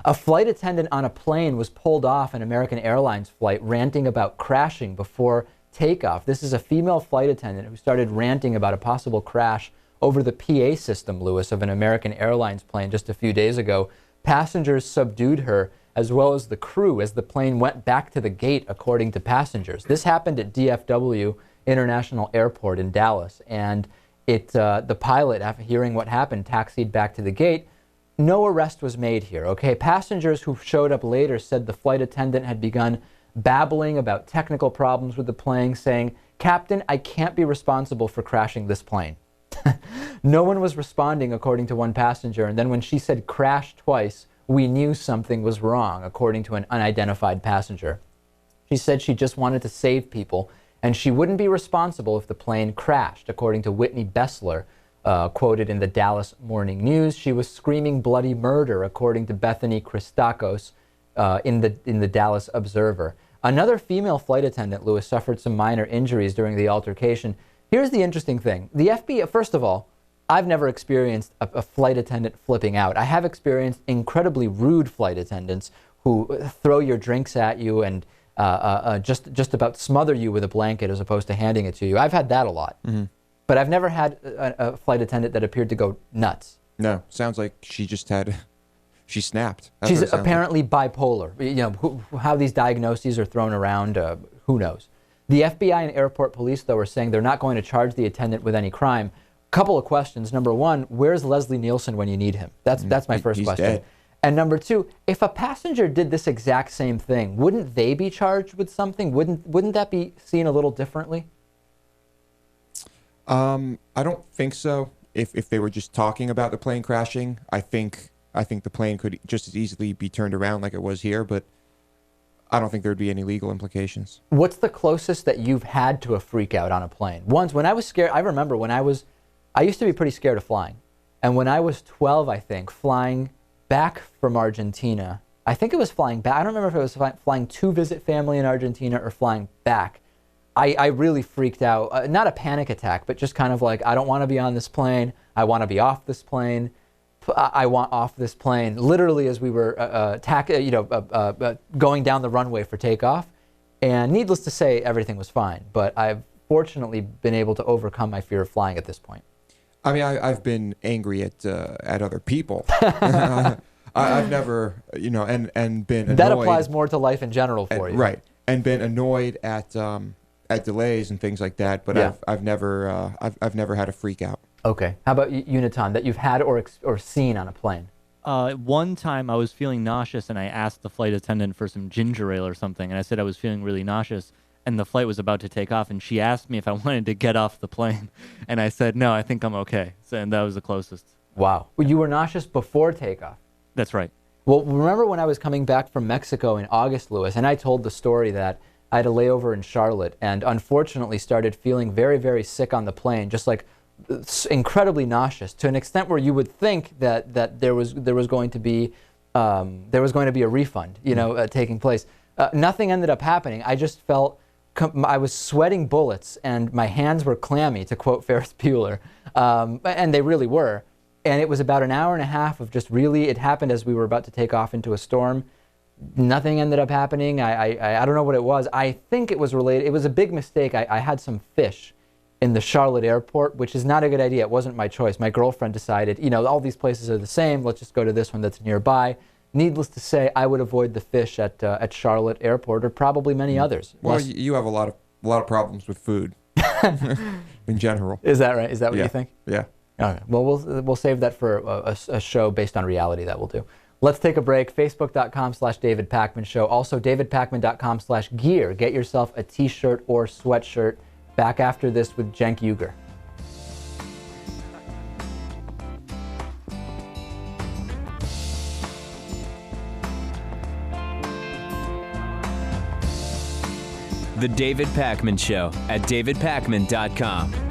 A flight attendant on a plane was pulled off an American Airlines flight ranting about crashing before takeoff. This is a female flight attendant who started ranting about a possible crash over the PA system, Lewis, of an American Airlines plane just a few days ago. Passengers subdued her, as well as the crew, as the plane went back to the gate, according to passengers. This happened at DFW International Airport in Dallas, and the pilot, after hearing what happened, taxied back to the gate. No arrest was made here, okay? Passengers who showed up later said the flight attendant had begun babbling about technical problems with the plane, saying, "Captain, I can't be responsible for crashing this plane." No one was responding, according to one passenger, and then when she said crash twice, we knew something was wrong, according to an unidentified passenger. She said she just wanted to save people, and she wouldn't be responsible if the plane crashed, according to Whitney Bessler, quoted in the Dallas Morning News. She was screaming bloody murder, according to Bethany Christakos in the Dallas Observer. Another female flight attendant, Lewis, suffered some minor injuries during the altercation. Here's the interesting thing. The FBI, first of all, I've never experienced a flight attendant flipping out. I have experienced incredibly rude flight attendants who throw your drinks at you and just about smother you with a blanket as opposed to handing it to you. I've had that a lot. Mm-hmm. But I've never had a flight attendant that appeared to go nuts. No, sounds like she just had, she snapped. That's She's apparently bipolar. You know, how these diagnoses are thrown around, who knows. The FBI and airport police, though, are saying they're not going to charge the attendant with any crime. Couple of questions. Number one, where's Leslie Nielsen when you need him? That's my first question. Dead. And number two, if a passenger did this exact same thing, wouldn't they be charged with something? Wouldn't that be seen a little differently? I don't think so. If they were just talking about the plane crashing, I think the plane could just as easily be turned around like it was here, but I don't think there would be any legal implications. What's the closest that you've had to a freak out on a plane? Once, when I was scared, I remember when I used to be pretty scared of flying. And when I was 12, I think, flying back from Argentina, I think it was flying back. I don't remember if it was flying to visit family in Argentina or flying back. I really freaked out. Not a panic attack, but just kind of like, I don't want to be on this plane. I want to be off this plane. I want off this plane. Literally, as we were going down the runway for takeoff. And needless to say, everything was fine. But I've fortunately been able to overcome my fear of flying at this point. I mean, I've been angry at other people. I've never, and been annoyed. That applies more to life in general for you. Right. And been annoyed at delays and things like that, but yeah. I've never had a freak out. Okay. How about Uniton, that you've had or seen on a plane? One time I was feeling nauseous and I asked the flight attendant for some ginger ale or something, and I said I was feeling really nauseous, and the flight was about to take off, and she asked me if I wanted to get off the plane, and I said, no, I think I'm okay. And that was the closest. Wow. Well, you were nauseous before takeoff? That's right. Well, remember when I was coming back from Mexico in August, Lewis, and I told the story that I had a layover in Charlotte and unfortunately started feeling very, very sick on the plane, just like incredibly nauseous, to an extent where you would think that there was going to be a refund, taking place. Nothing ended up happening. I just felt I was sweating bullets and my hands were clammy, to quote Ferris Bueller, and they really were. And it was about an hour and a half of just really, it happened as we were about to take off into a storm. Nothing ended up happening. I don't know what it was. I think it was related. It was a big mistake. I had some fish in the Charlotte airport, which is not a good idea. It wasn't my choice. My girlfriend decided, all these places are the same. Let's just go to this one that's nearby. Needless to say, I would avoid the fish at Charlotte Airport, or probably many others. Well, you have a lot of problems with food in general. Is that right? Is that what you think? Yeah. All right. Well, we'll save that for a show based on reality that we'll do. Let's take a break. Facebook.com/David Pakman Show. Also, DavidPakman.com/gear. Get yourself a t-shirt or sweatshirt. Back after this with Cenk Uygur. The David Pakman Show at DavidPakman.com.